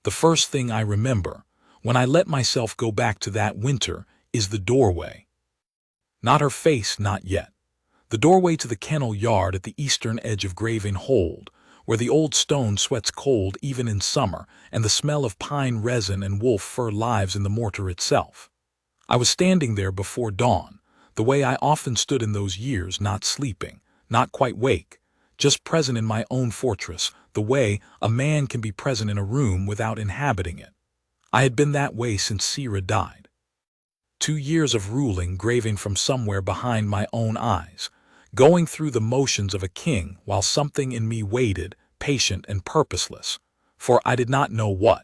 The first thing I remember, when I let myself go back to that winter, is the doorway. Not her face, not yet. The doorway to the kennel yard at the eastern edge of Grieving Hold, where the old stone sweats cold even in summer, and the smell of pine resin and wolf fur lives in the mortar itself. I was standing there before dawn, the way I often stood in those years, not sleeping, not quite wake, just present in my own fortress, the way a man can be present in a room without inhabiting it. I had been that way since Sira died. 2 years of ruling, Grieving from somewhere behind my own eyes, going through the motions of a king while something in me waited, patient and purposeless, for I did not know what.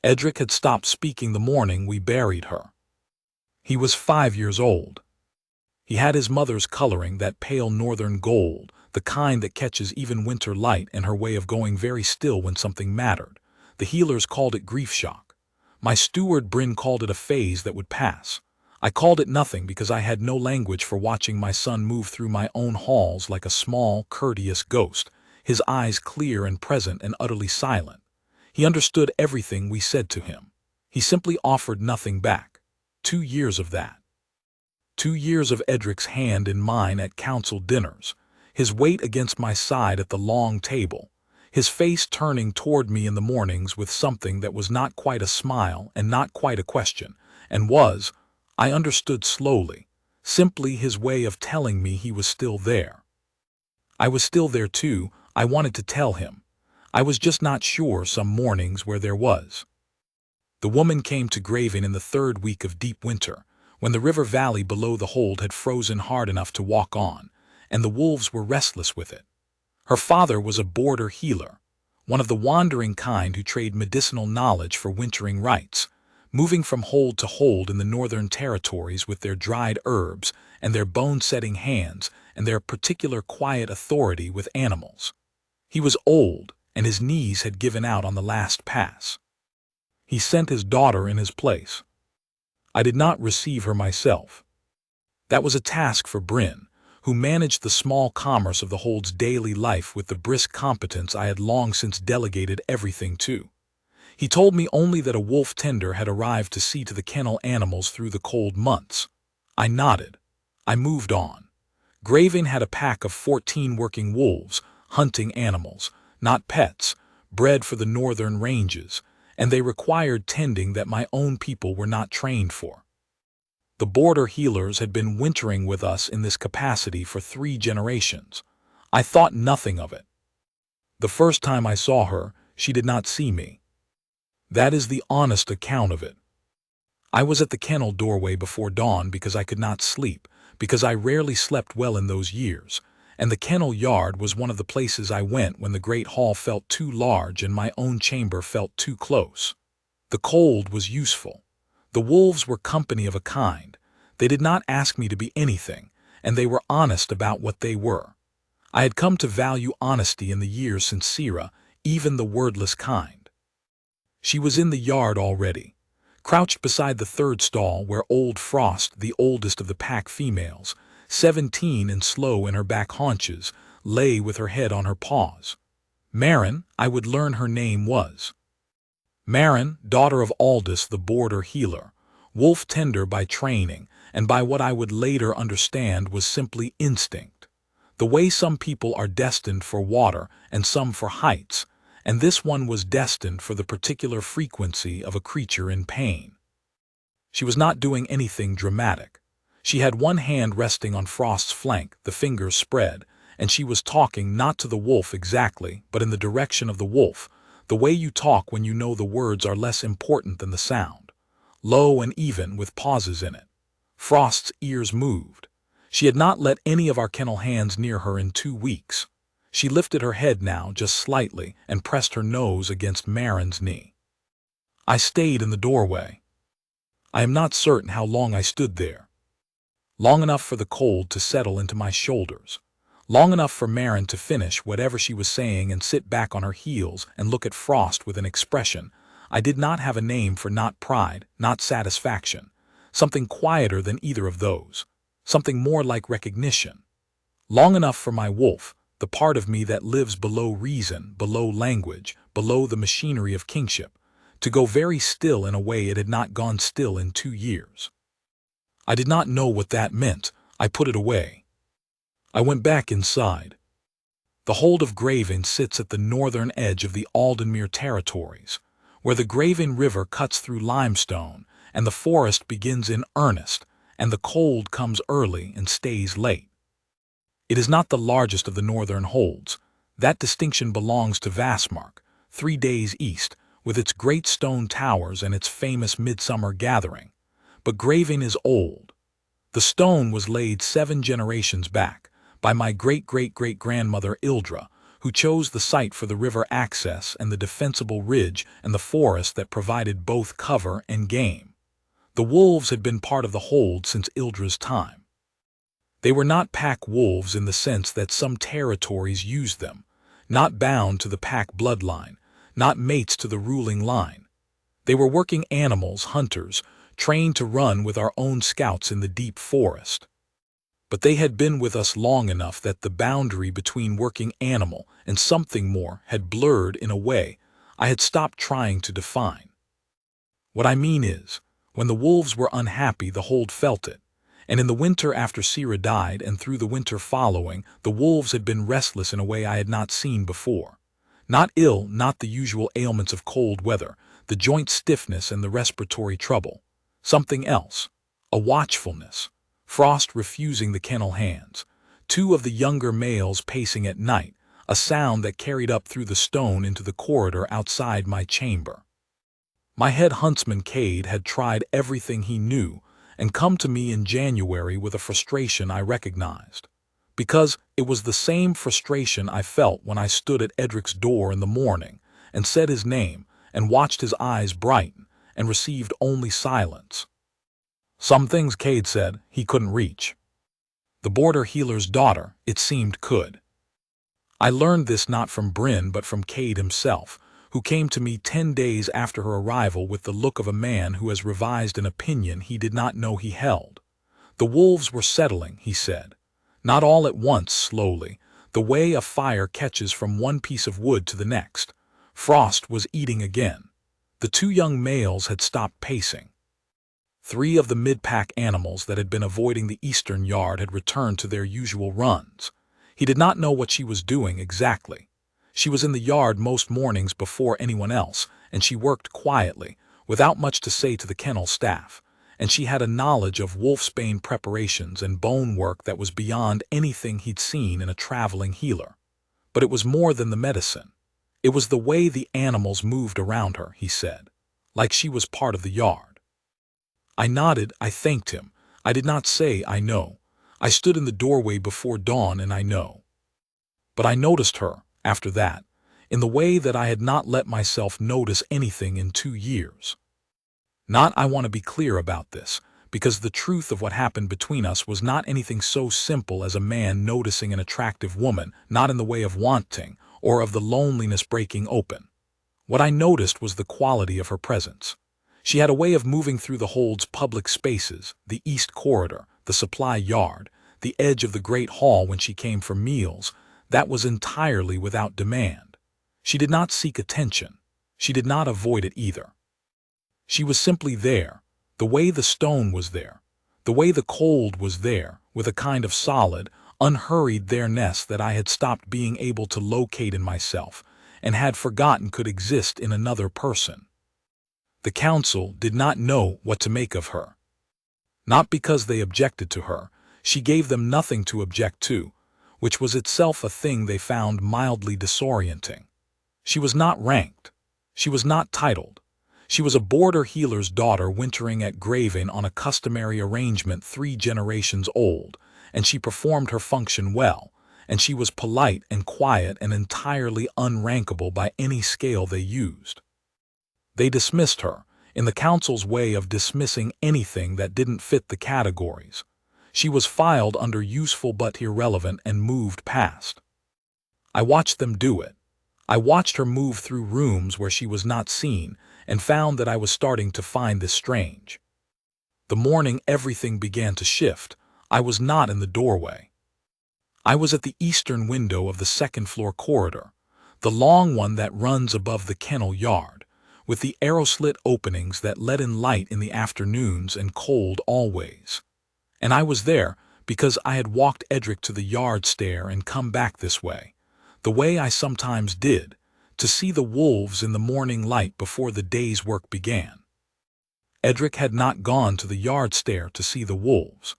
Edric had stopped speaking the morning we buried her. He was 5 years old. He had his mother's coloring, that pale northern gold, the kind that catches even winter light, and her way of going very still when something mattered. The healers called it grief shock. My steward Bryn called it a phase that would pass. I called it nothing because I had no language for watching my son move through my own halls like a small, courteous ghost, his eyes clear and present and utterly silent. He understood everything we said to him. He simply offered nothing back. 2 years of that. 2 years of Edric's hand in mine at council dinners, his weight against my side at the long table, his face turning toward me in the mornings with something that was not quite a smile and not quite a question, and was, I understood slowly, simply his way of telling me he was still there. I was still there too. I wanted to tell him. I was just not sure some mornings where there was. The woman came to Grieving in the 3rd week of deep winter, when the river valley below the hold had frozen hard enough to walk on, and the wolves were restless with it. Her father was a border healer, one of the wandering kind who trade medicinal knowledge for wintering rites, moving from hold to hold in the northern territories with their dried herbs and their bone-setting hands and their particular quiet authority with animals. He was old, and his knees had given out on the last pass. He sent his daughter in his place. I did not receive her myself. That was a task for Bryn, who managed the small commerce of the hold's daily life with the brisk competence I had long since delegated everything to. He told me only that a wolf tender had arrived to see to the kennel animals through the cold months. I nodded. I moved on. Grieving had a pack of 14 working wolves, hunting animals, not pets, bred for the northern ranges, and they required tending that my own people were not trained for. The border healers had been wintering with us in this capacity for 3 generations. I thought nothing of it. The first time I saw her, she did not see me. That is the honest account of it. I was at the kennel doorway before dawn because I could not sleep, because I rarely slept well in those years, and the kennel yard was one of the places I went when the great hall felt too large and my own chamber felt too close. The cold was useful. The wolves were company of a kind. They did not ask me to be anything, and they were honest about what they were. I had come to value honesty in the years since Sira, even the wordless kind. She was in the yard already, crouched beside the 3rd stall where old Frost, the oldest of the pack females, 17 and slow in her back haunches, lay with her head on her paws. Marin, I would learn her name was. Marin, daughter of Aldous the border healer, wolf tender by training, and by what I would later understand was simply instinct. The way some people are destined for water and some for heights, and this one was destined for the particular frequency of a creature in pain. She was not doing anything dramatic. She had one hand resting on Frost's flank, the fingers spread, and she was talking not to the wolf exactly, but in the direction of the wolf, the way you talk when you know the words are less important than the sound, low and even with pauses in it. Frost's ears moved. She had not let any of our kennel hands near her in 2 weeks. She lifted her head now just slightly and pressed her nose against Marin's knee. I stayed in the doorway. I am not certain how long I stood there. Long enough for the cold to settle into my shoulders. Long enough for Marin to finish whatever she was saying and sit back on her heels and look at Frost with an expression. I did not have a name for not pride, not satisfaction. Something quieter than either of those. Something more like recognition. Long enough for my wolf, the part of me that lives below reason, below language, below the machinery of kingship, to go very still in a way it had not gone still in 2 years. I did not know what that meant. I put it away. I went back inside. The hold of Grieving sits at the northern edge of the Aldenmere territories, where the Grieving River cuts through limestone, and the forest begins in earnest, and the cold comes early and stays late. It is not the largest of the northern holds. That distinction belongs to Vastmark, 3 days east, with its great stone towers and its famous midsummer gathering. But Grieving is old. The stone was laid 7 generations back, by my great-great-great-grandmother Ildra, who chose the site for the river access and the defensible ridge and the forest that provided both cover and game. The wolves had been part of the hold since Ildra's time. They were not pack wolves in the sense that some territories used them, not bound to the pack bloodline, not mates to the ruling line. They were working animals, hunters, trained to run with our own scouts in the deep forest. But they had been with us long enough that the boundary between working animal and something more had blurred in a way I had stopped trying to define. What I mean is, when the wolves were unhappy, the hold felt it, and in the winter after Sira died and through the winter following, the wolves had been restless in a way I had not seen before. Not ill, not the usual ailments of cold weather, the joint stiffness and the respiratory trouble. Something else, a watchfulness. Frost refusing the kennel hands, 2 of the younger males pacing at night, a sound that carried up through the stone into the corridor outside my chamber. My head huntsman Cade had tried everything he knew and come to me in January with a frustration I recognized, because it was the same frustration I felt when I stood at Edric's door in the morning and said his name and watched his eyes brighten and received only silence. Some things, Cade said, he couldn't reach. The border healer's daughter, it seemed, could. I learned this not from Bryn but from Cade himself, who came to me 10 days after her arrival with the look of a man who has revised an opinion he did not know he held. The wolves were settling, he said. Not all at once, slowly, the way a fire catches from one piece of wood to the next. Frost was eating again. The 2 young males had stopped pacing. 3 of the mid-pack animals that had been avoiding the eastern yard had returned to their usual runs. He did not know what she was doing exactly. She was in the yard most mornings before anyone else, and she worked quietly, without much to say to the kennel staff, and she had a knowledge of wolfsbane preparations and bone work that was beyond anything he'd seen in a traveling healer. But it was more than the medicine. It was the way the animals moved around her, he said, like she was part of the yard. I nodded, I thanked him. I did not say, I know. I stood in the doorway before dawn and I know. But I noticed her, after that, in the way that I had not let myself notice anything in 2 years. I want to be clear about this, because the truth of what happened between us was not anything so simple as a man noticing an attractive woman, not in the way of wanting, or of the loneliness breaking open. What I noticed was the quality of her presence. She had a way of moving through the hold's public spaces, the east corridor, the supply yard, the edge of the great hall when she came for meals, that was entirely without demand. She did not seek attention. She did not avoid it either. She was simply there, the way the stone was there, the way the cold was there, with a kind of solid, unhurried there-ness that I had stopped being able to locate in myself and had forgotten could exist in another person. The council did not know what to make of her. Not because they objected to her, she gave them nothing to object to, which was itself a thing they found mildly disorienting. She was not ranked. She was not titled. She was a border healer's daughter wintering at Grieving on a customary arrangement 3 generations old, and she performed her function well, and she was polite and quiet and entirely unrankable by any scale they used. They dismissed her, in the council's way of dismissing anything that didn't fit the categories. She was filed under useful but irrelevant and moved past. I watched them do it. I watched her move through rooms where she was not seen and found that I was starting to find this strange. The morning everything began to shift, I was not in the doorway. I was at the eastern window of the second-floor corridor, the long one that runs above the kennel yard, with the arrow-slit openings that let in light in the afternoons and cold always. And I was there because I had walked Edric to the yard stair and come back this way, the way I sometimes did, to see the wolves in the morning light before the day's work began. Edric had not gone to the yard stair to see the wolves.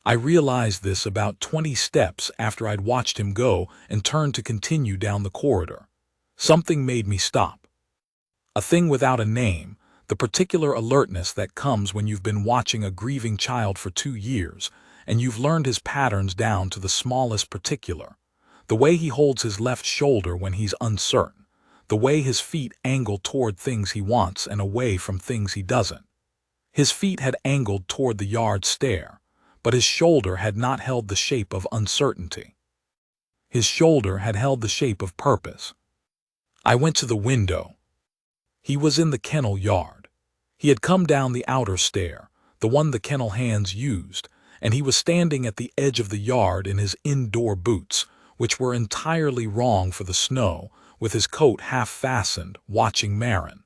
I realized this about 20 steps after I'd watched him go and turned to continue down the corridor. Something made me stop. A thing without a name, the particular alertness that comes when you've been watching a grieving child for 2 years and you've learned his patterns down to the smallest particular. The way he holds his left shoulder when he's uncertain. The way his feet angle toward things he wants and away from things he doesn't. His feet had angled toward the yard stair, but his shoulder had not held the shape of uncertainty. His shoulder had held the shape of purpose. I went to the window. He was in the kennel yard. He had come down the outer stair, the one the kennel hands used, and he was standing at the edge of the yard in his indoor boots, which were entirely wrong for the snow, with his coat half fastened, watching Marin.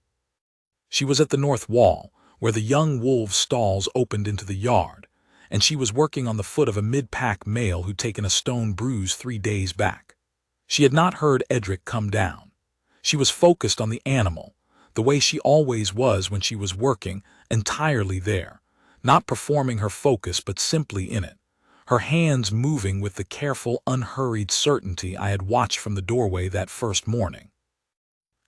She was at the north wall, where the young wolves' stalls opened into the yard, and she was working on the foot of a mid-pack male who'd taken a stone bruise 3 days back. She had not heard Edric come down. She was focused on the animal, the way she always was when she was working, entirely there, not performing her focus but simply in it, her hands moving with the careful, unhurried certainty I had watched from the doorway that first morning.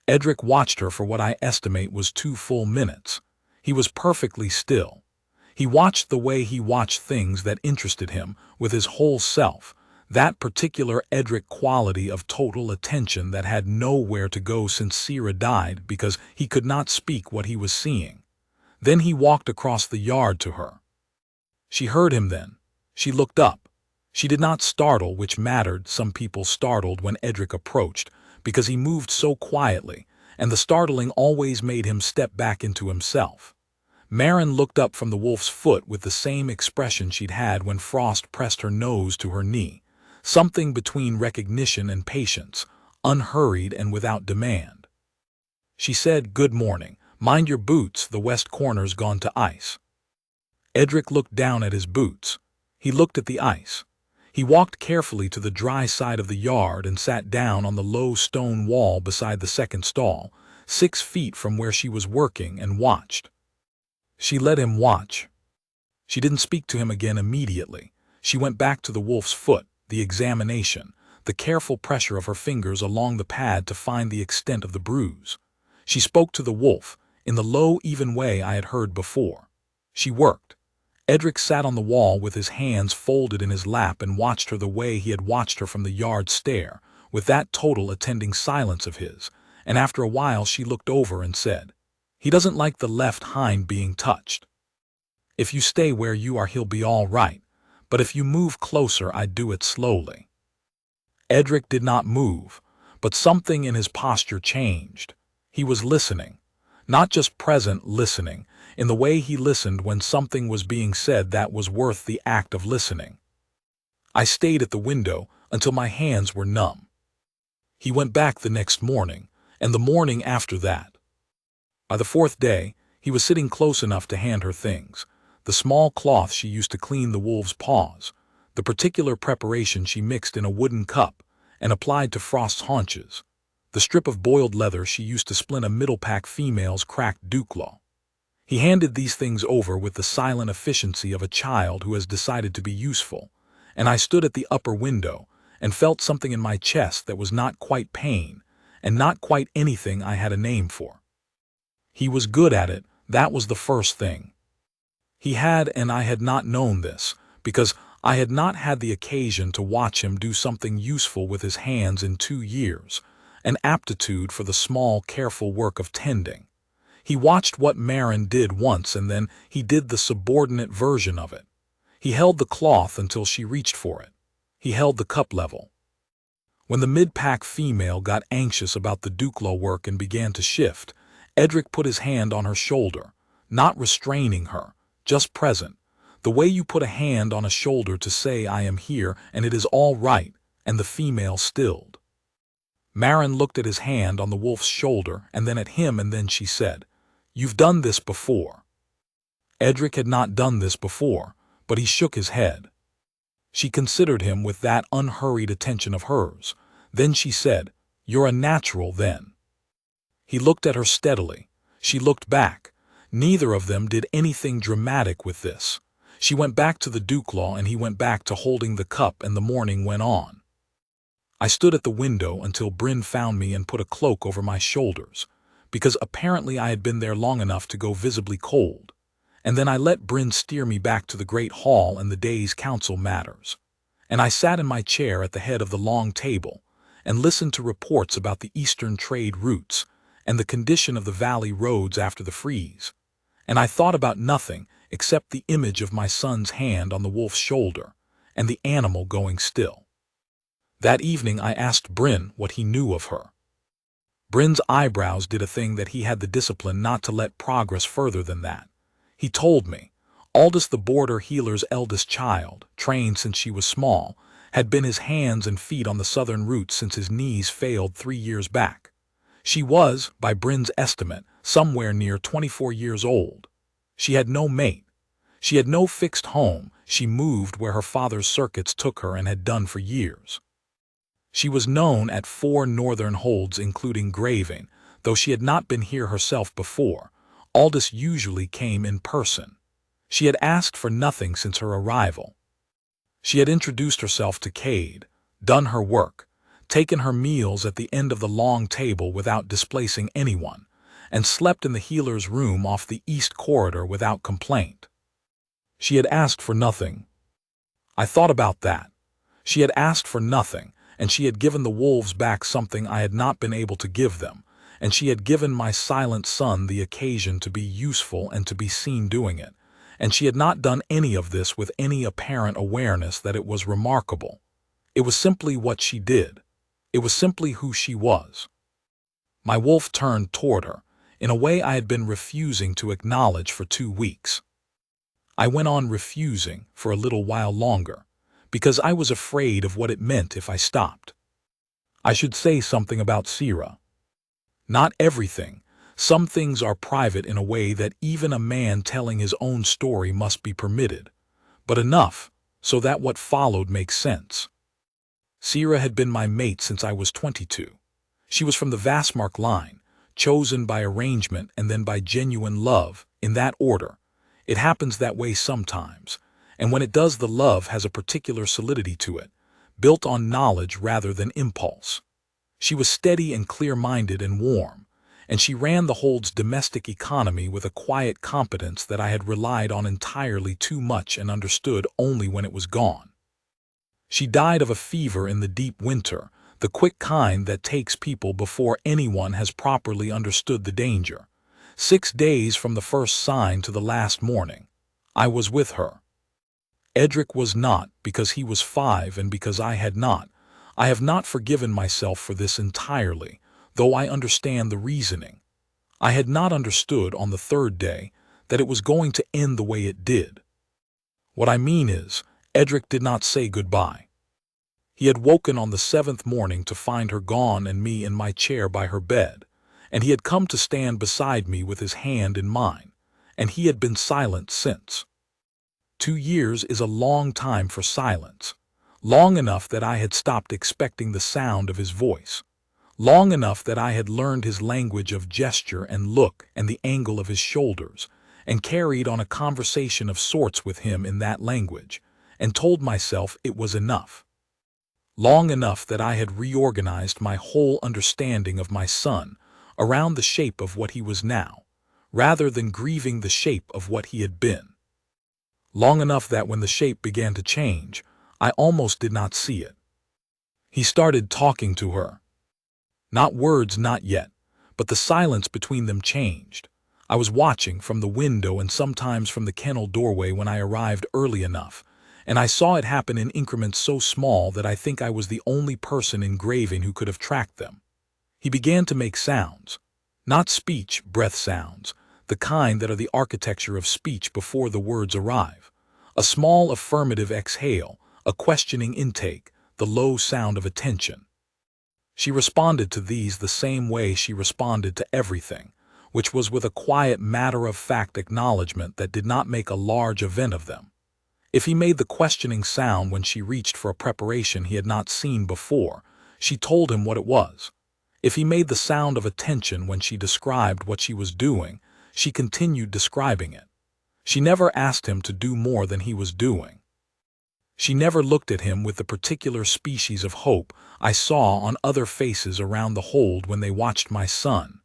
Edric watched her for what I estimate was 2 full minutes. He was perfectly still. He watched the way he watched things that interested him with his whole self, that particular Edric quality of total attention that had nowhere to go since Sierra died because he could not speak what he was seeing. Then he walked across the yard to her. She heard him then. She looked up. She did not startle, which mattered. Some people startled when Edric approached because he moved so quietly, and the startling always made him step back into himself. Marin looked up from the wolf's foot with the same expression she'd had when Frost pressed her nose to her knee, something between recognition and patience, unhurried and without demand. She said, "Good morning. Mind your boots, the west corner's gone to ice." Edric looked down at his boots. He looked at the ice. He walked carefully to the dry side of the yard and sat down on the low stone wall beside the second stall, 6 feet from where she was working, and watched. She let him watch. She didn't speak to him again immediately. She went back to the wolf's foot, the examination, the careful pressure of her fingers along the pad to find the extent of the bruise. She spoke to the wolf, in the low, even way I had heard before. She worked. Edric sat on the wall with his hands folded in his lap and watched her the way he had watched her from the yard stair, with that total attending silence of his, and after a while she looked over and said, "He doesn't like the left hind being touched. If you stay where you are he'll be all right, but if you move closer I'd do it slowly." Edric did not move, but something in his posture changed. He was listening, not just present listening, in the way he listened when something was being said that was worth the act of listening. I stayed at the window until my hands were numb. He went back the next morning, and the morning after that. By the 4th day, he was sitting close enough to hand her things, the small cloth she used to clean the wolves' paws, the particular preparation she mixed in a wooden cup and applied to Frost's haunches, the strip of boiled leather she used to splint a middle-pack female's cracked dewclaw. He handed these things over with the silent efficiency of a child who has decided to be useful, and I stood at the upper window and felt something in my chest that was not quite pain and not quite anything I had a name for. He was good at it, that was the first thing. He had, and I had not known this, because I had not had the occasion to watch him do something useful with his hands in 2 years, an aptitude for the small, careful work of tending. He watched what Marin did once, and then he did the subordinate version of it. He held the cloth until she reached for it. He held the cup level. When the mid-pack female got anxious about the dewclaw work and began to shift, Edric put his hand on her shoulder, not restraining her, just present, The way you put a hand on a shoulder to say I am here and it is all right, and the female stilled. Marin looked at his hand on the wolf's shoulder and then at him, and then she said, "You've done this before." Edric had not done this before, but he shook his head. She considered him with that unhurried attention of hers. Then she said, "You're a natural then." He looked at her steadily. She looked back. Neither of them did anything dramatic with this. She went back to the Duclaw and he went back to holding the cup, and the morning went on. I stood at the window until Bryn found me and put a cloak over my shoulders, because apparently I had been there long enough to go visibly cold, and then I let Bryn steer me back to the great hall and the day's council matters, and I sat in my chair at the head of the long table and listened to reports about the eastern trade routes and the condition of the valley roads after the freeze, and I thought about nothing except the image of my son's hand on the wolf's shoulder and the animal going still. That evening I asked Bryn what he knew of her. Bryn's eyebrows did a thing that he had the discipline not to let progress further than that. He told me, Aldous, the border healer's eldest child, trained since she was small, had been his hands and feet on the southern route since his knees failed 3 years back. She was, by Bryn's estimate, somewhere near 24 years old. She had no mate. She had no fixed home. She moved where her father's circuits took her and had done for years. She was known at 4 northern holds including Grieving, though she had not been here herself before. Aldous usually came in person. She had asked for nothing since her arrival. She had introduced herself to Cade, done her work, taken her meals at the end of the long table without displacing anyone, and slept in the healer's room off the east corridor without complaint. She had asked for nothing. I thought about that. She had asked for nothing, and she had given the wolves back something I had not been able to give them, and she had given my silent son the occasion to be useful and to be seen doing it, and she had not done any of this with any apparent awareness that it was remarkable. It was simply what she did. It was simply who she was. My wolf turned toward her, in a way I had been refusing to acknowledge for 2 weeks. I went on refusing for a little while longer, because I was afraid of what it meant if I stopped. I should say something about Sira. Not everything. Some things are private in a way that even a man telling his own story must be permitted, but enough so that what followed makes sense. Sira had been my mate since I was 22. She was from the Vastmark line, chosen by arrangement and then by genuine love, in that order. It happens that way sometimes, and when it does, the love has a particular solidity to it, built on knowledge rather than impulse. She was steady and clear-minded and warm, and she ran the hold's domestic economy with a quiet competence that I had relied on entirely too much and understood only when it was gone. She died of a fever in the deep winter, the quick kind that takes people before anyone has properly understood the danger. 6 days from the first sign to the last morning, I was with her. Edric was not, because he was 5 and because I had not. I have not forgiven myself for this entirely, though I understand the reasoning. I had not understood on the 3rd day that it was going to end the way it did. What I mean is, Edric did not say goodbye. He had woken on the 7th morning to find her gone and me in my chair by her bed, and he had come to stand beside me with his hand in mine, and he had been silent since. 2 years is a long time for silence, long enough that I had stopped expecting the sound of his voice, long enough that I had learned his language of gesture and look and the angle of his shoulders, and carried on a conversation of sorts with him in that language, and told myself it was enough. Long enough that I had reorganized my whole understanding of my son around the shape of what he was now, rather than grieving the shape of what he had been. Long enough that when the shape began to change, I almost did not see it. He started talking to her. Not words, not yet, but the silence between them changed. I was watching from the window and sometimes from the kennel doorway when I arrived early enough, and I saw it happen in increments so small that I think I was the only person in Grieving who could have tracked them. He began to make sounds. Not speech, breath sounds, the kind that are the architecture of speech before the words arrive. A small affirmative exhale, a questioning intake, the low sound of attention. She responded to these the same way she responded to everything, which was with a quiet matter-of-fact acknowledgement that did not make a large event of them. If he made the questioning sound when she reached for a preparation he had not seen before, she told him what it was. If he made the sound of attention when she described what she was doing, she continued describing it. She never asked him to do more than he was doing. She never looked at him with the particular species of hope I saw on other faces around the hold when they watched my son.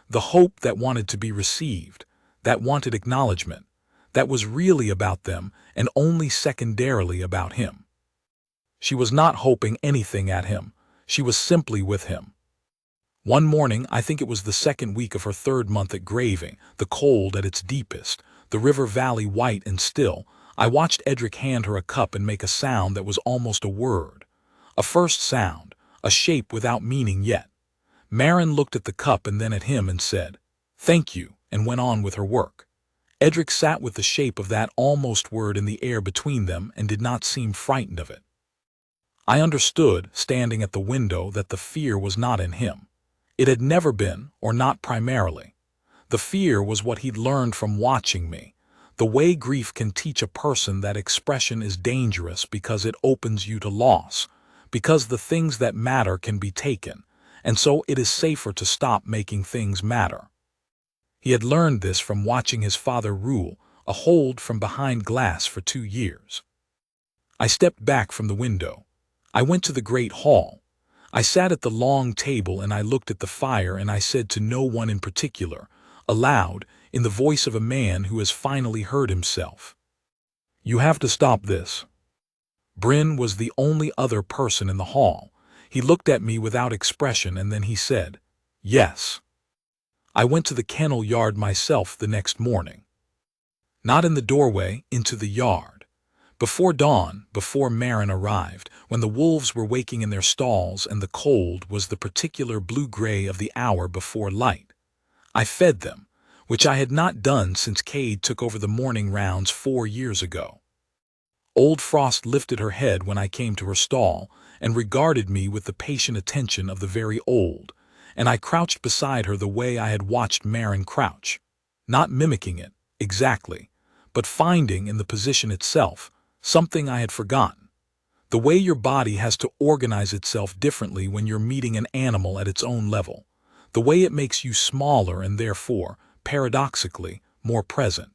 The hope that wanted to be received, that wanted acknowledgement, that was really about them and only secondarily about him. She was not hoping anything at him. She was simply with him. One morning, I think it was the second week of her third month at Grieving, the cold at its deepest, the river valley white and still, I watched Edric hand her a cup and make a sound that was almost a word. A first sound, a shape without meaning yet. Maren looked at the cup and then at him and said, "Thank you," and went on with her work. Edric sat with the shape of that almost word in the air between them and did not seem frightened of it. I understood, standing at the window, that the fear was not in him. It had never been, or not primarily. The fear was what he'd learned from watching me. The way grief can teach a person that expression is dangerous because it opens you to loss, because the things that matter can be taken, and so it is safer to stop making things matter. He had learned this from watching his father rule a hold from behind glass for 2 years. I stepped back from the window. I went to the great hall. I sat at the long table and I looked at the fire and I said to no one in particular, aloud, in the voice of a man who has finally heard himself, "You have to stop this." Bryn was the only other person in the hall. He looked at me without expression and then he said, "Yes." I went to the kennel yard myself the next morning. Not in the doorway, into the yard. Before dawn, before Maren arrived, when the wolves were waking in their stalls and the cold was the particular blue-gray of the hour before light. I fed them, which I had not done since Cade took over the morning rounds 4 years ago. Old Frost lifted her head when I came to her stall and regarded me with the patient attention of the very old, and I crouched beside her the way I had watched Maren crouch, not mimicking it, exactly, but finding in the position itself something I had forgotten. The way your body has to organize itself differently when you're meeting an animal at its own level. The way it makes you smaller and therefore, paradoxically, more present.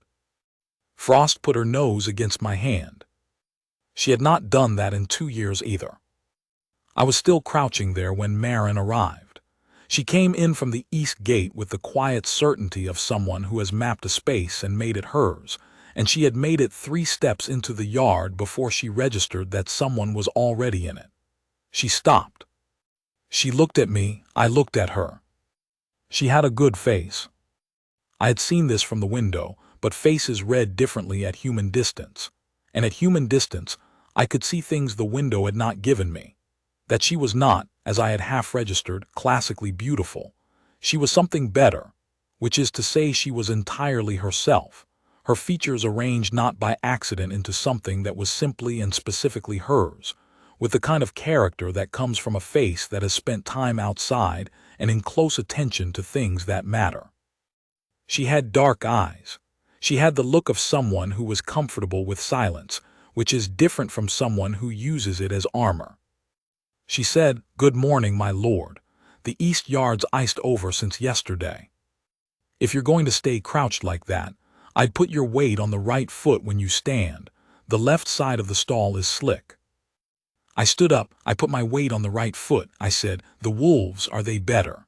Frost put her nose against my hand. She had not done that in 2 years either. I was still crouching there when Maren arrived. She came in from the east gate with the quiet certainty of someone who has mapped a space and made it hers, and she had made it 3 steps into the yard before she registered that someone was already in it. She stopped. She looked at me, I looked at her. She had a good face. I had seen this from the window, but faces read differently at human distance. And at human distance, I could see things the window had not given me. That she was not, as I had half-registered, classically beautiful. She was something better, which is to say she was entirely herself, her features arranged not by accident into something that was simply and specifically hers, with the kind of character that comes from a face that has spent time outside and in close attention to things that matter. She had dark eyes. She had the look of someone who was comfortable with silence, which is different from someone who uses it as armor. She said, "Good morning, my lord. The east yard's iced over since yesterday. If you're going to stay crouched like that, I'd put your weight on the right foot when you stand. The left side of the stall is slick." I stood up. I put my weight on the right foot. I said, "The wolves, are they better?"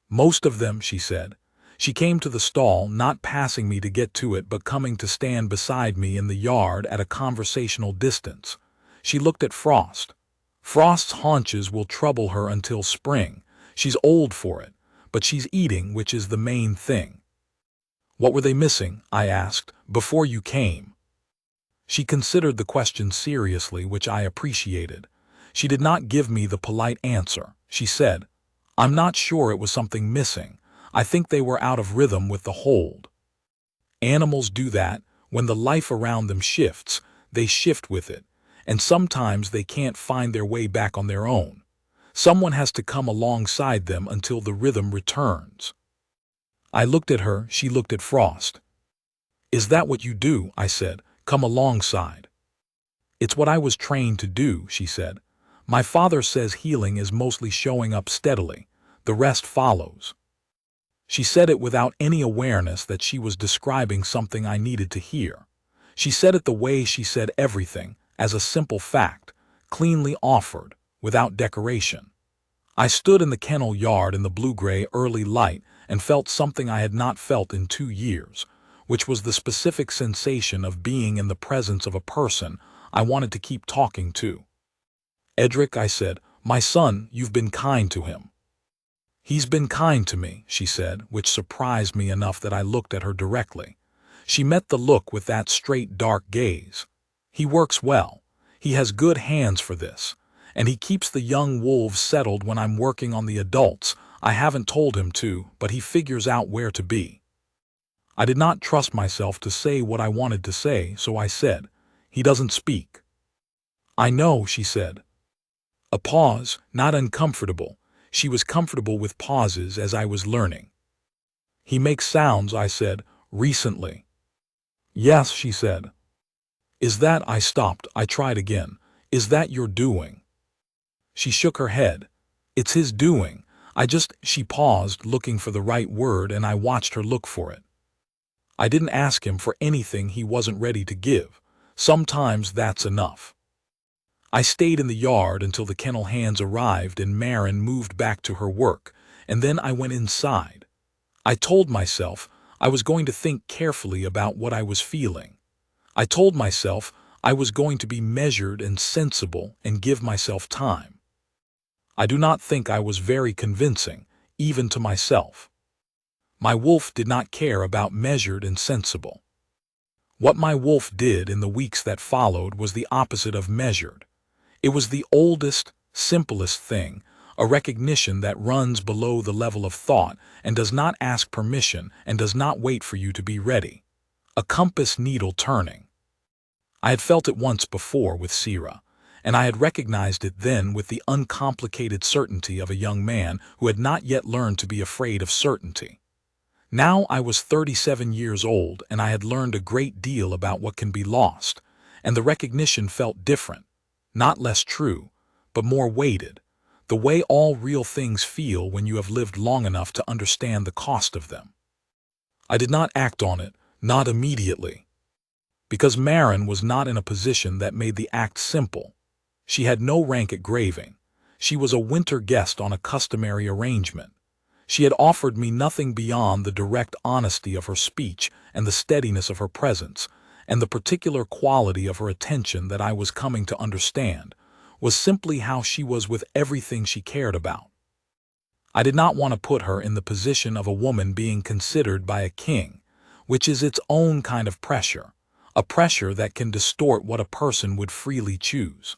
"Most of them," she said. She came to the stall, not passing me to get to it, but coming to stand beside me in the yard at a conversational distance. She looked at Frost. Frost's haunches will trouble her until spring. She's old for it, but she's eating, which is the main thing. "What were they missing?" I asked, "before you came?" She considered the question seriously, which I appreciated. She did not give me the polite answer. She said, "I'm not sure it was something missing. I think they were out of rhythm with the hold. Animals do that. When the life around them shifts, they shift with it, and sometimes they can't find their way back on their own. Someone has to come alongside them until the rhythm returns. I looked at her, she looked at Frost. "Is that what you do?" I said. "Come alongside." "It's what I was trained to do," she said. "My father says healing is mostly showing up steadily. The rest follows." She said it without any awareness that she was describing something I needed to hear. She said it the way she said everything, as a simple fact, cleanly offered, without decoration. I stood in the kennel yard in the blue-gray early light and felt something I had not felt in 2 years, which was the specific sensation of being in the presence of a person I wanted to keep talking to. "Edric," I said, "my son, you've been kind to him." "He's been kind to me," she said, which surprised me enough that I looked at her directly. She met the look with that straight, dark gaze. "He works well. He has good hands for this. And he keeps the young wolves settled when I'm working on the adults. I haven't told him to, but he figures out where to be." I did not trust myself to say what I wanted to say, so I said, "He doesn't speak." "I know," she said. A pause, not uncomfortable. She was comfortable with pauses, as I was learning. "He makes sounds," I said, "recently." "Yes," she said. "Is that—" I stopped, I tried again. "Is that your doing?" She shook her head. "It's his doing. She paused, looking for the right word, and I watched her look for it. "I didn't ask him for anything he wasn't ready to give. Sometimes that's enough." I stayed in the yard until the kennel hands arrived and Marin moved back to her work, and then I went inside. I told myself I was going to think carefully about what I was feeling. I told myself I was going to be measured and sensible and give myself time. I do not think I was very convincing, even to myself. My wolf did not care about measured and sensible. What my wolf did in the weeks that followed was the opposite of measured. It was the oldest, simplest thing, a recognition that runs below the level of thought and does not ask permission and does not wait for you to be ready. A compass needle turning. I had felt it once before with Sira, and I had recognized it then with the uncomplicated certainty of a young man who had not yet learned to be afraid of certainty. Now I was 37 years old and I had learned a great deal about what can be lost, and the recognition felt different, not less true, but more weighted, the way all real things feel when you have lived long enough to understand the cost of them. I did not act on it, not immediately. Because Marin was not in a position that made the act simple. She had no rank at Grieving. She was a winter guest on a customary arrangement. She had offered me nothing beyond the direct honesty of her speech and the steadiness of her presence, and the particular quality of her attention that I was coming to understand was simply how she was with everything she cared about. I did not want to put her in the position of a woman being considered by a king, which is its own kind of pressure, a pressure that can distort what a person would freely choose.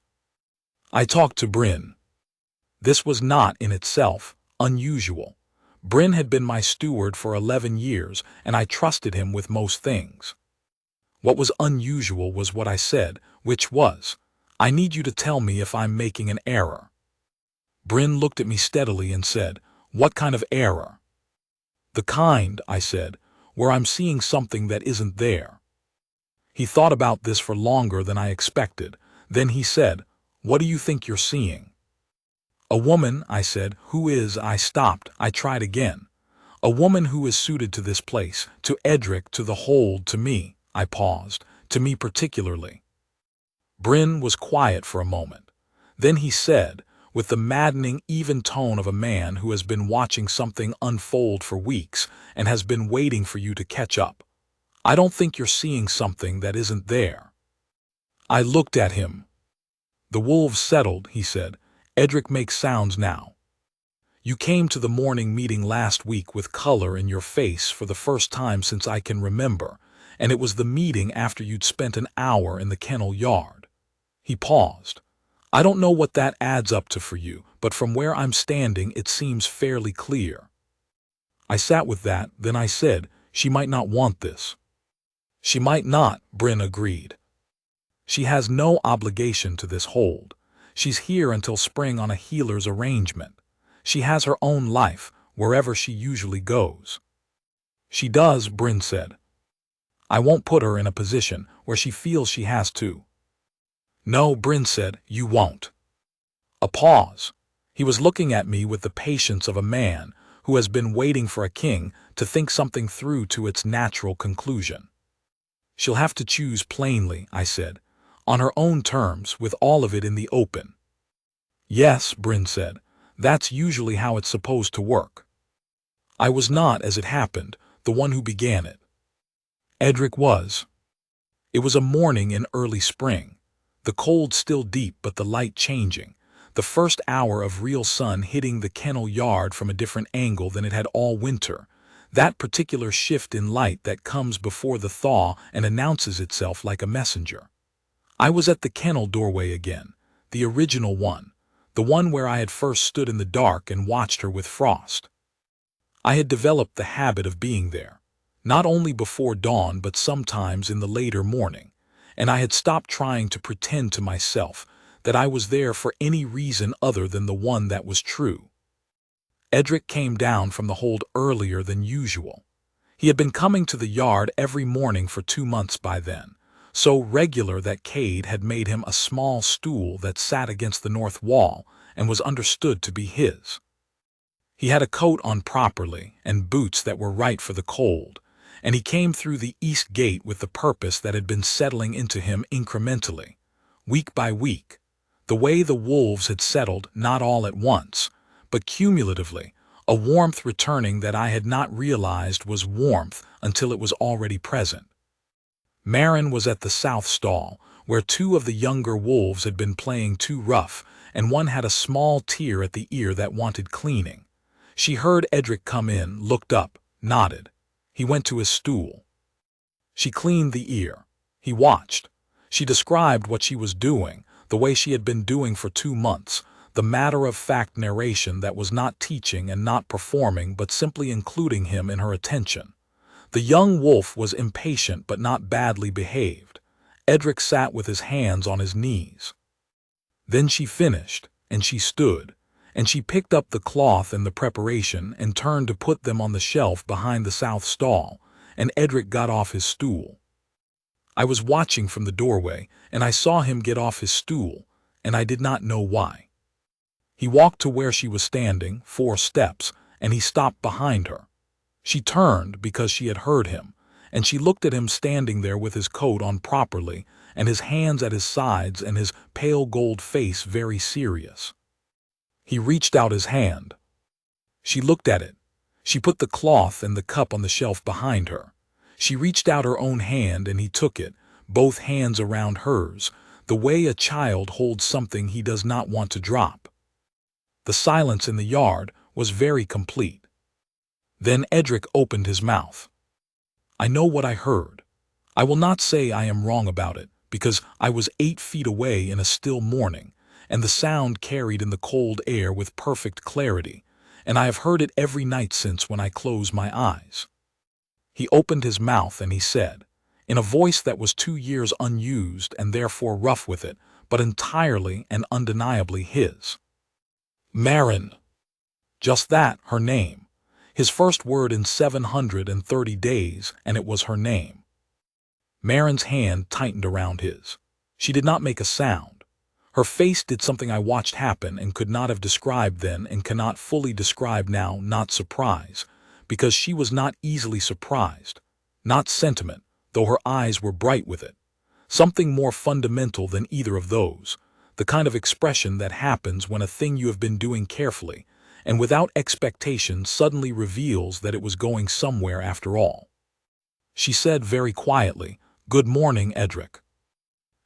I talked to Bryn. This was not, in itself, unusual. Bryn had been my steward for 11 years, and I trusted him with most things. What was unusual was what I said, which was, "I need you to tell me if I'm making an error." Bryn looked at me steadily and said, "What kind of error?" "The kind," I said, "where I'm seeing something that isn't there." He thought about this for longer than I expected. Then he said, "What do you think you're seeing?" "A woman," I said, "who is—" I stopped. I tried again. "A woman who is suited to this place, to Edric, to the hold, to me." I paused. "To me particularly." Bryn was quiet for a moment. Then he said, with the maddening, even tone of a man who has been watching something unfold for weeks and has been waiting for you to catch up, "I don't think you're seeing something that isn't there." I looked at him. "The wolves settled," he said. "Edric makes sounds now. You came to the morning meeting last week with color in your face for the first time since I can remember, and it was the meeting after you'd spent an hour in the kennel yard." He paused. "I don't know what that adds up to for you, but from where I'm standing it seems fairly clear." I sat with that, then I said, "She might not want this." She might not, Bryn agreed. She has no obligation to this hold. She's here until spring on a healer's arrangement. She has her own life, wherever she usually goes. She does, Bryn said. I won't put her in a position where she feels she has to. No, Bryn said, you won't. A pause. He was looking at me with the patience of a man who has been waiting for a king to think something through to its natural conclusion. She'll have to choose plainly, I said, on her own terms, with all of it in the open. Yes, Bryn said, that's usually how it's supposed to work. I was not, as it happened, the one who began it. Edric was. It was a morning in early spring, the cold still deep but the light changing, the first hour of real sun hitting the kennel yard from a different angle than it had all winter, that particular shift in light that comes before the thaw and announces itself like a messenger. I was at the kennel doorway again, the original one, the one where I had first stood in the dark and watched her with Frost. I had developed the habit of being there, not only before dawn but sometimes in the later morning, and I had stopped trying to pretend to myself that I was there for any reason other than the one that was true. Edric came down from the hold earlier than usual. He had been coming to the yard every morning for 2 months by then, so regular that Cade had made him a small stool that sat against the north wall and was understood to be his. He had a coat on properly and boots that were right for the cold, and he came through the east gate with the purpose that had been settling into him incrementally, week by week, the way the wolves had settled not all at once, but cumulatively, a warmth returning that I had not realized was warmth until it was already present. Marin was at the south stall, where 2 of the younger wolves had been playing too rough, and one had a small tear at the ear that wanted cleaning. She heard Edric come in, looked up, nodded. He went to his stool. She cleaned the ear. He watched. She described what she was doing, the way she had been doing for 2 months, the matter-of-fact narration that was not teaching and not performing but simply including him in her attention. The young wolf was impatient but not badly behaved. Edric sat with his hands on his knees. Then she finished, and she stood, and she picked up the cloth and the preparation and turned to put them on the shelf behind the south stall, and Edric got off his stool. I was watching from the doorway, and I saw him get off his stool, and I did not know why. He walked to where she was standing, 4 steps, and he stopped behind her. She turned because she had heard him, and she looked at him standing there with his coat on properly and his hands at his sides and his pale gold face very serious. He reached out his hand. She looked at it. She put the cloth and the cup on the shelf behind her. She reached out her own hand and he took it, both hands around hers, the way a child holds something he does not want to drop. The silence in the yard was very complete. Then Edric opened his mouth. I know what I heard. I will not say I am wrong about it, because I was 8 feet away in a still morning, and the sound carried in the cold air with perfect clarity, and I have heard it every night since when I close my eyes. He opened his mouth and he said, in a voice that was 2 years unused and therefore rough with it, but entirely and undeniably his. Marin. Just that, her name. His first word in 730 days, and it was her name. Marin's hand tightened around his. She did not make a sound. Her face did something I watched happen and could not have described then and cannot fully describe now, not surprise, because she was not easily surprised, not sentiment, though her eyes were bright with it. Something more fundamental than either of those, the kind of expression that happens when a thing you have been doing carefully and without expectation suddenly reveals that it was going somewhere after all. She said very quietly, "Good morning, Edric."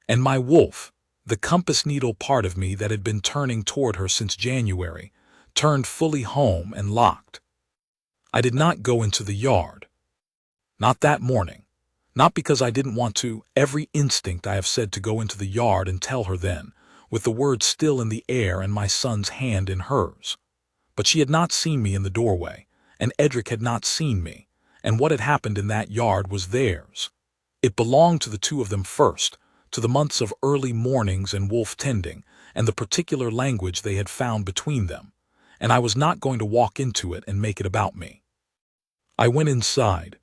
And my wolf, the compass needle part of me that had been turning toward her since January, turned fully home and locked. I did not go into the yard. Not that morning. Not because I didn't want to. Every instinct I have said to go into the yard and tell her then, with the words still in the air and my son's hand in hers. But she had not seen me in the doorway, and Edric had not seen me, and what had happened in that yard was theirs. It belonged to the two of them first, to the months of early mornings and wolf tending, and the particular language they had found between them, and I was not going to walk into it and make it about me. I went inside.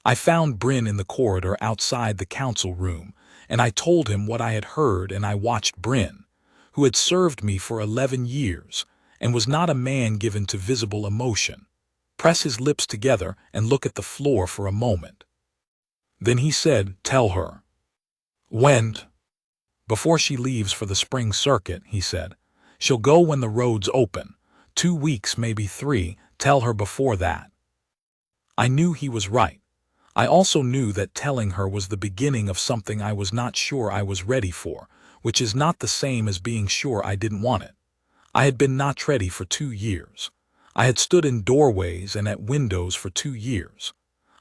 I found Bryn in the corridor outside the council room, and I told him what I had heard, and I watched Bryn, who had served me for 11 years and was not a man given to visible emotion, press his lips together and look at the floor for a moment. Then he said, "Tell her." "When?" "Before she leaves for the spring circuit," he said. "She'll go when the roads open. 2 weeks, maybe 3. Tell her before that." I knew he was right. I also knew that telling her was the beginning of something I was not sure I was ready for, which is not the same as being sure I didn't want it. I had been not ready for 2 years. I had stood in doorways and at windows for 2 years.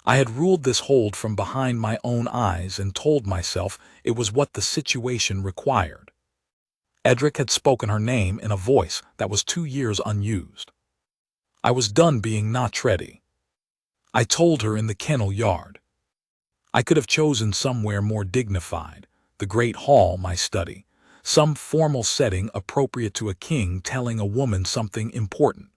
I had ruled this hold from behind my own eyes and told myself it was what the situation required. Edric had spoken her name in a voice that was 2 years unused. I was done being not ready. I told her in the kennel yard. I could have chosen somewhere more dignified, the great hall, my study, some formal setting appropriate to a king telling a woman something important.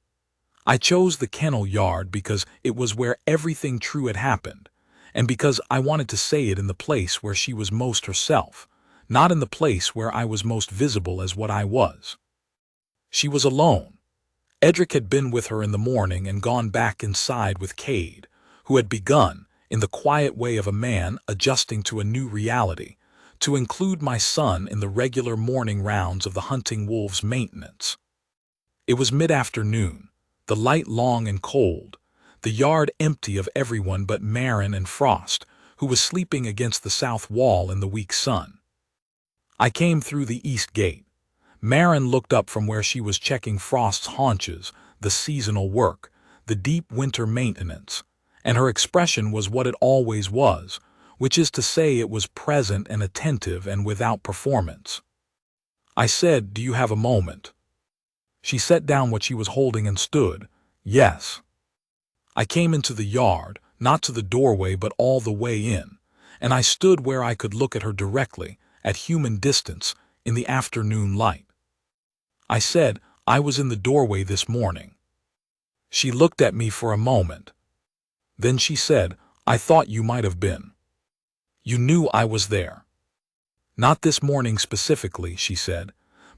I chose the kennel yard because it was where everything true had happened, and because I wanted to say it in the place where she was most herself, not in the place where I was most visible as what I was. She was alone. Edric had been with her in the morning and gone back inside with Cade, who had begun, in the quiet way of a man adjusting to a new reality, to include my son in the regular morning rounds of the hunting wolves' maintenance. It was mid-afternoon, the light long and cold, the yard empty of everyone but Marin and Frost, who was sleeping against the south wall in the weak sun. I came through the east gate. Marin looked up from where she was checking Frost's haunches, the seasonal work, the deep winter maintenance, and her expression was what it always was, which is to say it was present and attentive and without performance. I said, "Do you have a moment?" She set down what she was holding and stood. "Yes." I came into the yard, not to the doorway but all the way in, and I stood where I could look at her directly, at human distance, in the afternoon light. I said, "I was in the doorway this morning." She looked at me for a moment. Then she said, "I thought you might have been. You knew I was there." "Not this morning specifically," she said,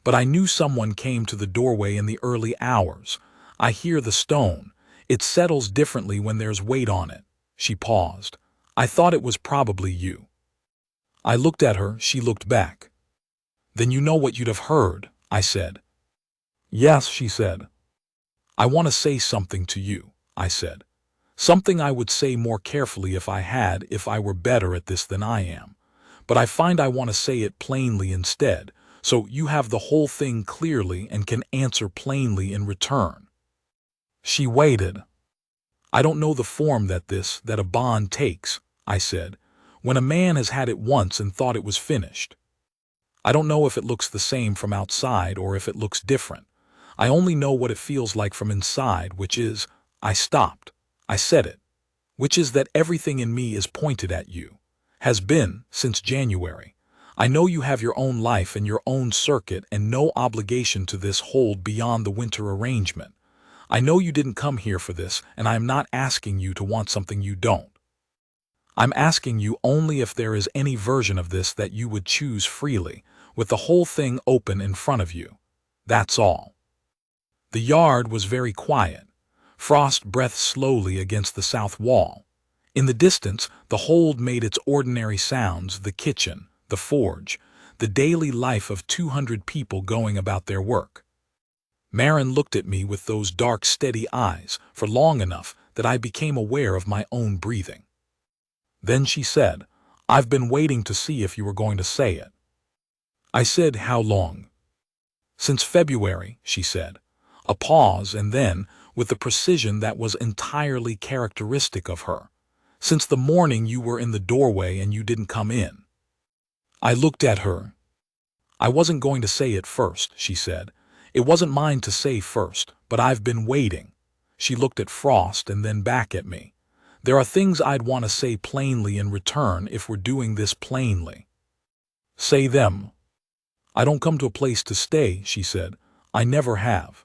"but I knew someone came to the doorway in the early hours. I hear the stone. It settles differently when there's weight on it." She paused. "I thought it was probably you." I looked at her, she looked back. "Then you know what you'd have heard," I said. "Yes," she said. "I want to say something to you," I said. "Something I would say more carefully if I were better at this than I am. But I find I want to say it plainly instead, so you have the whole thing clearly and can answer plainly in return." She waited. "I don't know the form that a bond takes," I said, "when a man has had it once and thought it was finished. I don't know if it looks the same from outside or if it looks different. I only know what it feels like from inside, which is," I stopped. I said it, "which is that everything in me is pointed at you. Has been, since January. I know you have your own life and your own circuit and no obligation to this hold beyond the winter arrangement. I know you didn't come here for this, and I am not asking you to want something you don't. I'm asking you only if there is any version of this that you would choose freely, with the whole thing open in front of you. That's all." The yard was very quiet. Frost breathed slowly against the south wall. In the distance, the hold made its ordinary sounds, the kitchen, the forge, the daily life of 200 people going about their work. Marin looked at me with those dark, steady eyes for long enough that I became aware of my own breathing. Then she said, "I've been waiting to see if you were going to say it." I said, "How long?" "Since February," she said. A pause, and then, with the precision that was entirely characteristic of her, "Since the morning you were in the doorway and you didn't come in." I looked at her. "I wasn't going to say it first," she said. "It wasn't mine to say first, but I've been waiting." She looked at Frost and then back at me. There are things I'd want to say plainly in return if we're doing this plainly. Say them. I don't come to a place to stay, she said. I never have.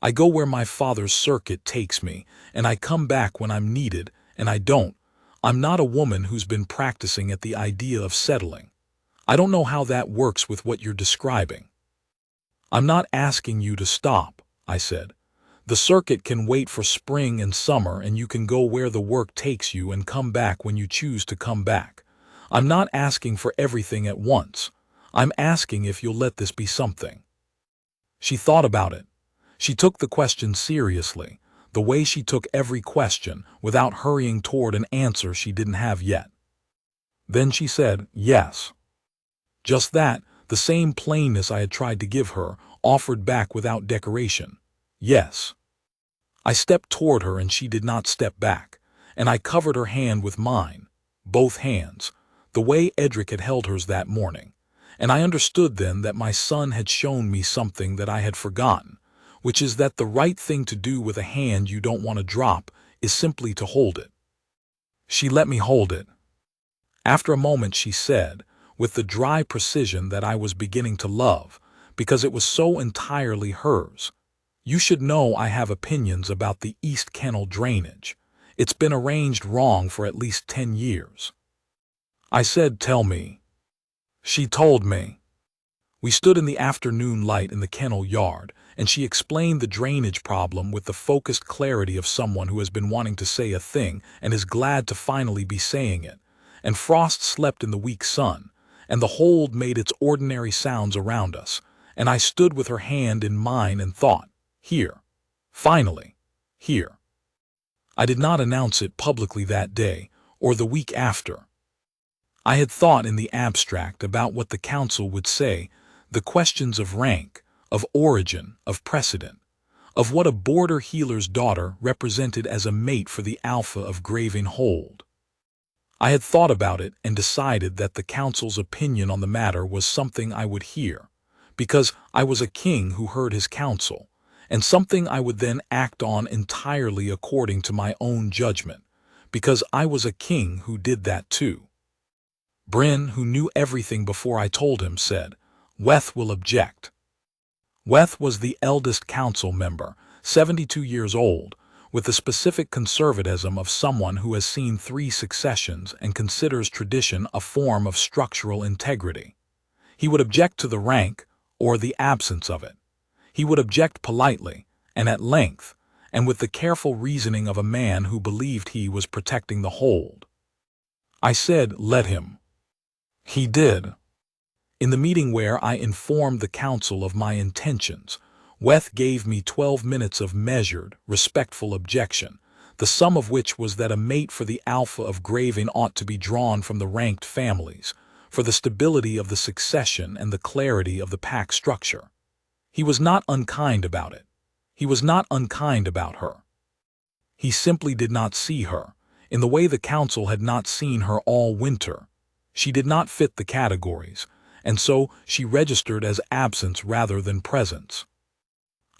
I go where my father's circuit takes me, and I come back when I'm needed, and I don't. I'm not a woman who's been practicing at the idea of settling. I don't know how that works with what you're describing. I'm not asking you to stop, I said. The circuit can wait for spring and summer, and you can go where the work takes you and come back when you choose to come back. I'm not asking for everything at once. I'm asking if you'll let this be something. She thought about it. She took the question seriously, the way she took every question, without hurrying toward an answer she didn't have yet. Then she said, yes. Just that, the same plainness I had tried to give her, offered back without decoration. Yes. I stepped toward her and she did not step back, and I covered her hand with mine, both hands, the way Edric had held hers that morning, and I understood then that my son had shown me something that I had forgotten, which is that the right thing to do with a hand you don't want to drop is simply to hold it. She let me hold it. After a moment she said, with the dry precision that I was beginning to love, because it was so entirely hers, you should know I have opinions about the East Kennel drainage. It's been arranged wrong for at least 10 years. I said, tell me. She told me. We stood in the afternoon light in the kennel yard, and she explained the drainage problem with the focused clarity of someone who has been wanting to say a thing and is glad to finally be saying it. And Frost slept in the weak sun, and the hold made its ordinary sounds around us, and I stood with her hand in mine and thought, here. Finally. Here. I did not announce it publicly that day, or the week after. I had thought in the abstract about what the council would say, the questions of rank, of origin, of precedent, of what a border healer's daughter represented as a mate for the alpha of Grieving Hold. I had thought about it and decided that the council's opinion on the matter was something I would hear, because I was a king who heard his counsel, and something I would then act on entirely according to my own judgment, because I was a king who did that too. Bryn, who knew everything before I told him, said, Weth will object. Weth was the eldest council member, 72 years old, with the specific conservatism of someone who has seen 3 successions and considers tradition a form of structural integrity. He would object to the rank, or the absence of it. He would object politely, and at length, and with the careful reasoning of a man who believed he was protecting the hold. I said, let him. He did. In the meeting where I informed the council of my intentions, Weth gave me 12 minutes of measured, respectful objection, the sum of which was that a mate for the alpha of Grieving ought to be drawn from the ranked families, for the stability of the succession and the clarity of the pack structure. He was not unkind about it. He was not unkind about her. He simply did not see her, in the way the council had not seen her all winter. She did not fit the categories, and so she registered as absence rather than presence.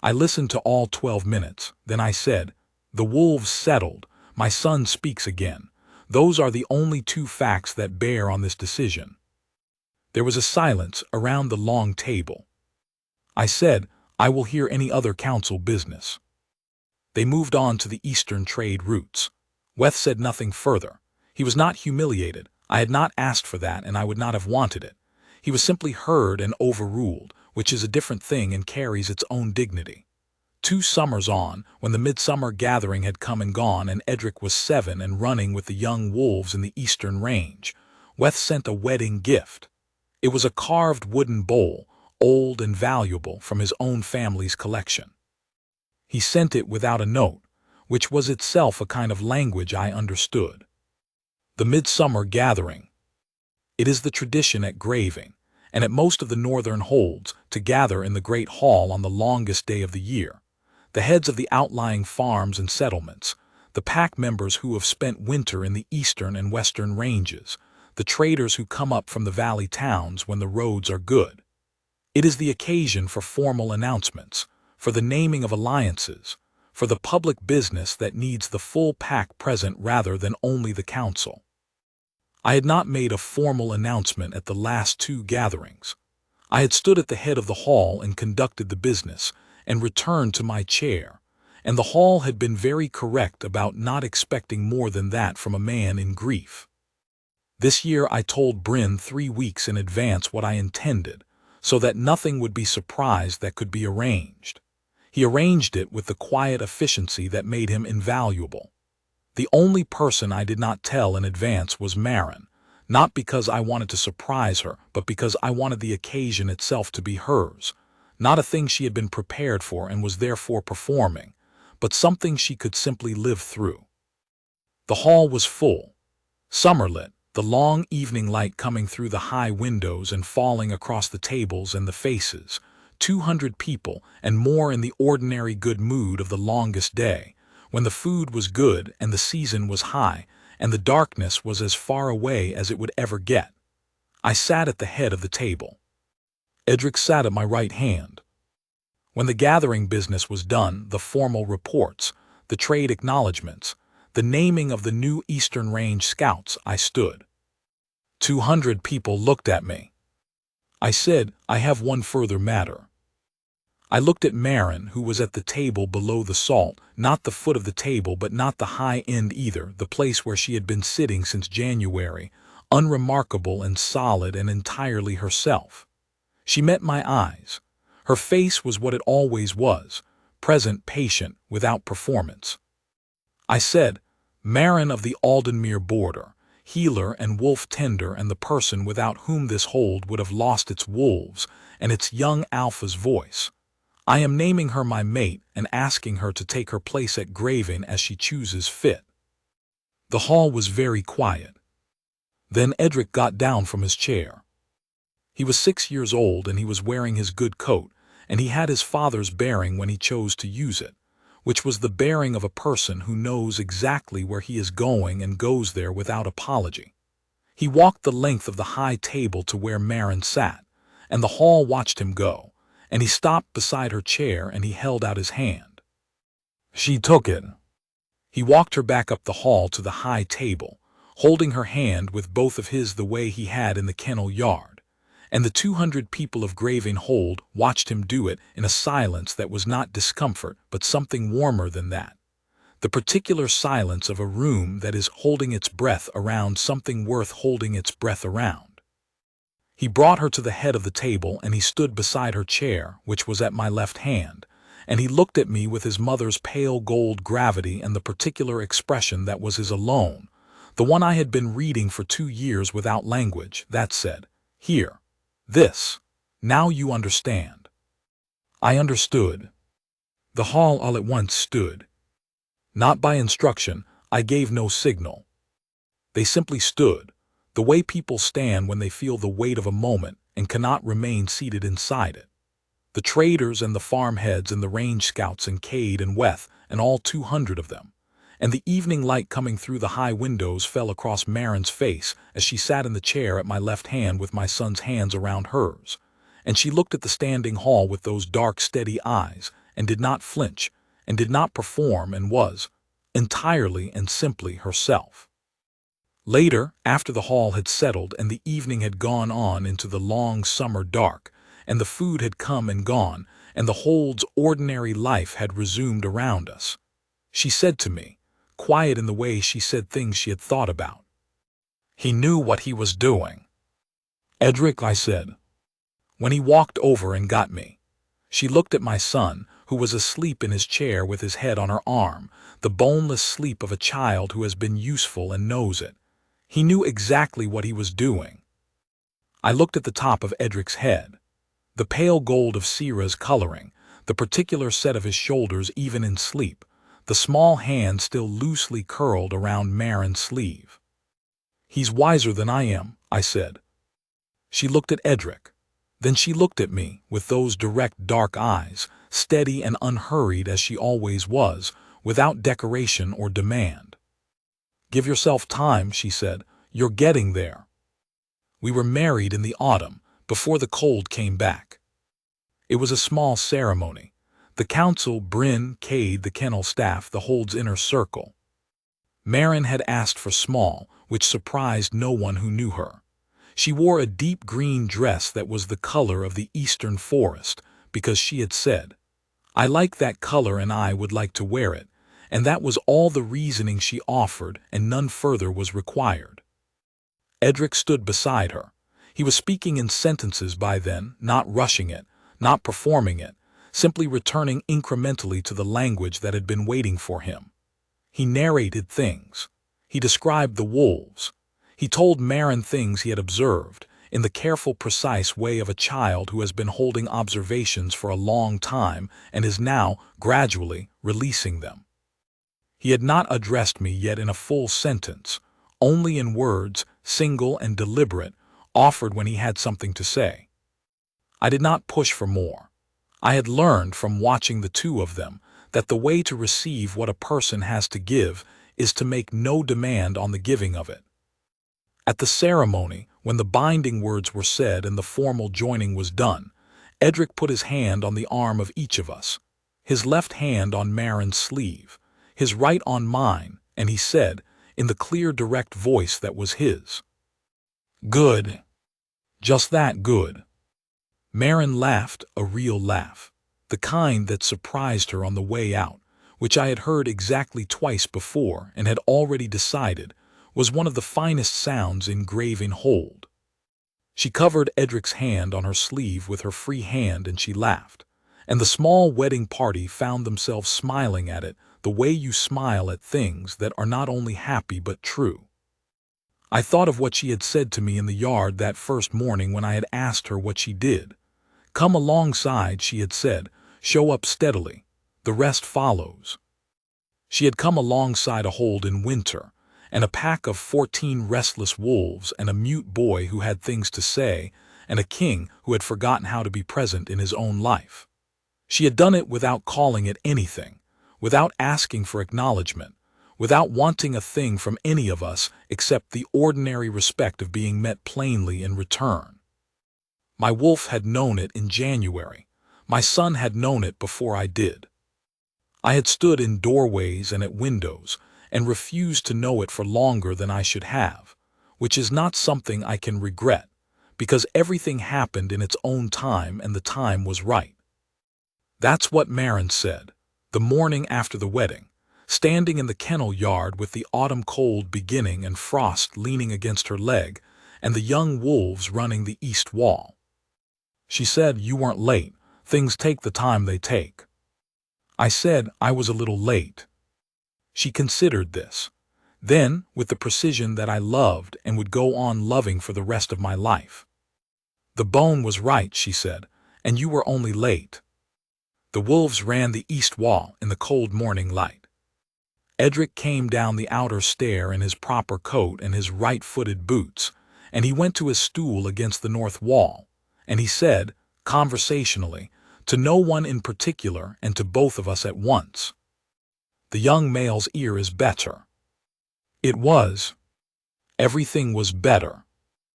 I listened to all 12 minutes, then I said, the wolves settled, my son speaks again. Those are the only 2 facts that bear on this decision. There was a silence around the long table. I said, I will hear any other council business. They moved on to the eastern trade routes. Weth said nothing further. He was not humiliated. I had not asked for that, and I would not have wanted it. He was simply heard and overruled, which is a different thing and carries its own dignity. 2 summers on, when the midsummer gathering had come and gone and Edric was 7 and running with the young wolves in the eastern range, Weth sent a wedding gift. It was a carved wooden bowl, old and valuable, from his own family's collection. He sent it without a note, which was itself a kind of language I understood. The midsummer gathering. It is the tradition at Grieving, and at most of the northern holds, to gather in the great hall on the longest day of the year. The heads of the outlying farms and settlements, the pack members who have spent winter in the eastern and western ranges, the traders who come up from the valley towns when the roads are good. It is the occasion for formal announcements, for the naming of alliances, for the public business that needs the full pack present rather than only the council. I had not made a formal announcement at the last two gatherings. I had stood at the head of the hall and conducted the business, and returned to my chair, and the hall had been very correct about not expecting more than that from a man in grief. This year I told Bryn 3 weeks in advance what I intended, so that nothing would be surprised that could be arranged. He arranged it with the quiet efficiency that made him invaluable. The only person I did not tell in advance was Marin, not because I wanted to surprise her, but because I wanted the occasion itself to be hers, not a thing she had been prepared for and was therefore performing, but something she could simply live through. The hall was full, summerlit, the long evening light coming through the high windows and falling across the tables and the faces, 200 people and more in the ordinary good mood of the longest day, when the food was good and the season was high, and the darkness was as far away as it would ever get. I sat at the head of the table. Edric sat at my right hand. When the gathering business was done, the formal reports, the trade acknowledgments, the naming of the new Eastern Range Scouts, I stood. 200 people looked at me. I said, I have one further matter. I looked at Marin, who was at the table below the salt, not the foot of the table but not the high end either, the place where she had been sitting since January, unremarkable and solid and entirely herself. She met my eyes. Her face was what it always was, present, patient, without performance. I said, Marin of the Aldenmere border, healer and wolf tender, and the person without whom this hold would have lost its wolves and its young alpha's voice. I am naming her my mate and asking her to take her place at Grieving as she chooses fit. The hall was very quiet. Then Edric got down from his chair. He was 6 years old and he was wearing his good coat, and he had his father's bearing when he chose to use it, which was the bearing of a person who knows exactly where he is going and goes there without apology. He walked the length of the high table to where Marin sat, and the hall watched him go, and he stopped beside her chair and he held out his hand. She took it. He walked her back up the hall to the high table, holding her hand with both of his the way he had in the kennel yard, and the 200 people of Grieving Hold watched him do it in a silence that was not discomfort but something warmer than that, the particular silence of a room that is holding its breath around something worth holding its breath around. He brought her to the head of the table and he stood beside her chair, which was at my left hand, and he looked at me with his mother's pale gold gravity and the particular expression that was his alone, the one I had been reading for 2 years without language, that said, Here, this, now you understand. I understood. The hall all at once stood. Not by instruction, I gave no signal. They simply stood, the way people stand when they feel the weight of a moment and cannot remain seated inside it. The traders and the farmheads and the range scouts and Cade and Weth and all 200 of them, and the evening light coming through the high windows fell across Marin's face as she sat in the chair at my left hand with my son's hands around hers, and she looked at the standing hall with those dark, steady eyes, and did not flinch, and did not perform, and was, entirely and simply herself. Later, after the hall had settled and the evening had gone on into the long summer dark, and the food had come and gone, and the hold's ordinary life had resumed around us, she said to me, quiet in the way she said things she had thought about, He knew what he was doing. Edric, I said. When he walked over and got me. She looked at my son, who was asleep in his chair with his head on her arm, the boneless sleep of a child who has been useful and knows it. He knew exactly what he was doing. I looked at the top of Edric's head, the pale gold of Syrah's coloring, the particular set of his shoulders even in sleep, the small hand still loosely curled around Marin's sleeve. He's wiser than I am, I said. She looked at Edric. Then she looked at me with those direct dark eyes, steady and unhurried as she always was, without decoration or demand. Give yourself time, she said. You're getting there. We were married in the autumn, before the cold came back. It was a small ceremony. The council, Bryn, Cade, the kennel staff, the hold's inner circle. Marin had asked for small, which surprised no one who knew her. She wore a deep green dress that was the color of the eastern forest, because she had said, "I like that color and I would like to wear it," and that was all the reasoning she offered, and none further was required. Edric stood beside her. He was speaking in sentences by then, not rushing it, not performing it, simply returning incrementally to the language that had been waiting for him. He narrated things. He described the wolves. He told Marin things he had observed, in the careful, precise way of a child who has been holding observations for a long time and is now, gradually, releasing them. He had not addressed me yet in a full sentence, only in words, single and deliberate, offered when he had something to say. I did not push for more. I had learned from watching the two of them that the way to receive what a person has to give is to make no demand on the giving of it. At the ceremony, when the binding words were said and the formal joining was done, Edric put his hand on the arm of each of us, his left hand on Marin's sleeve, his right on mine, and he said, in the clear, direct voice that was his, "Good. Just that good." Marin laughed, a real laugh, the kind that surprised her on the way out, which I had heard exactly twice before and had already decided was one of the finest sounds in Grieving Hold. She covered Edric's hand on her sleeve with her free hand and she laughed, and the small wedding party found themselves smiling at it the way you smile at things that are not only happy but true. I thought of what she had said to me in the yard that first morning when I had asked her what she did. "Come alongside," she had said, "show up steadily. The rest follows." She had come alongside a hold in winter, and a pack of 14 restless wolves and a mute boy who had things to say, and a king who had forgotten how to be present in his own life. She had done it without calling it anything, without asking for acknowledgement, without wanting a thing from any of us except the ordinary respect of being met plainly in return. My wolf had known it in January. My son had known it before I did. I had stood in doorways and at windows, and refused to know it for longer than I should have, which is not something I can regret, because everything happened in its own time and the time was right. That's what Marin said, the morning after the wedding, standing in the kennel yard with the autumn cold beginning and frost leaning against her leg, and the young wolves running the east wall. She said, "You weren't late. Things take the time they take." I said I was a little late. She considered this. Then, with the precision that I loved and would go on loving for the rest of my life. "The bone was right," she said, "and you were only late." The wolves ran the east wall in the cold morning light. Edric came down the outer stair in his proper coat and his right-footed boots, and he went to his stool against the north wall, and he said, conversationally, to no one in particular and to both of us at once, "The young male's ear is better." It was. Everything was better.